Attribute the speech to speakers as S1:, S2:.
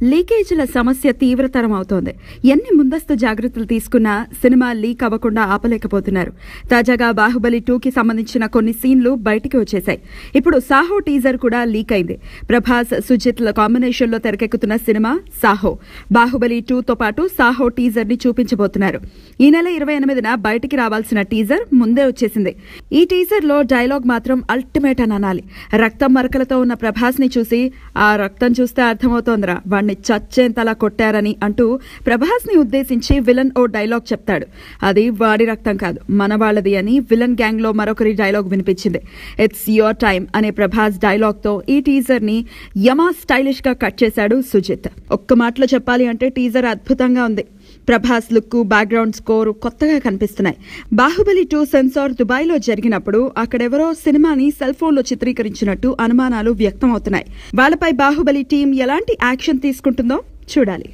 S1: లీకేజీల సమస్య తీవ్రతరం అవుతోంది. ఎన్ని ముందస్తు జాగ్రత్తలు తీసుకున్నా సినిమా లీక్ అవ్వకుండా ఆపలేకపోతున్నారు. తాజాగా బాహుబలి 2కి సంబంధించిన కొన్ని సీన్లు బయటికి వచ్చేశాయి. ఇప్పుడు సాహో టీజర్ కూడా లీక్ అయింది. ప్రభాస్, సుజిత్ల కాంబినేషన్లో తెరకెక్కుతున్న సినిమా సాహో. బాహుబలి 2తో పాటు సాహో టీజర్ ని చూపించబోతున్నారు. ఈ నెల 28న బయటికి రావాల్సిన టీజర్ ముందే వచ్చేసింది. ఈ టీజర్ లో డైలాగ్ మాత్రం అల్టిమేట్ అని అనాలి. రక్తం మరకలతో ఉన్న ప్రభాస్ ని చూసి, ఆ రక్తం చూస్తే అర్థమవుతోందిరా వాణ్ణి చచ్చేంతలా కొట్టారని అంటూ ప్రభాస్ ని ఉద్దేశించి విలన్ ఓ డైలాగ్ చెప్తాడు. అది వాడి రక్తం కాదు, మన వాళ్ళది అని విలన్ గ్యాంగ్ లో మరొకరి డైలాగ్ వినిపించింది. ఇట్స్ యువర్ టైమ్ అనే ప్రభాస్ డైలాగ్ తో ఈ టీజర్ ని యమా స్టైలిష్ గా కట్ చేశాడు సుజిత్. ఒక్క మాటలో చెప్పాలి అంటే టీజర్ అద్భుతంగా ఉంది. ప్రభాస్ లుక్, బ్యాక్గ్రౌండ్ స్కోర్ కొత్తగా కనిపిస్తున్నాయి. బాహుబలి 2 సెన్సార్ దుబాయ్లో జరిగినప్పుడు అక్కడెవరో సినిమాని సెల్ ఫోన్లో చిత్రీకరించినట్టు అనుమానాలు వ్యక్తమవుతున్నాయి. వాళ్ళపై బాహుబలి టీం ఎలాంటి యాక్షన్ తీసుకుంటుందో చూడాలి.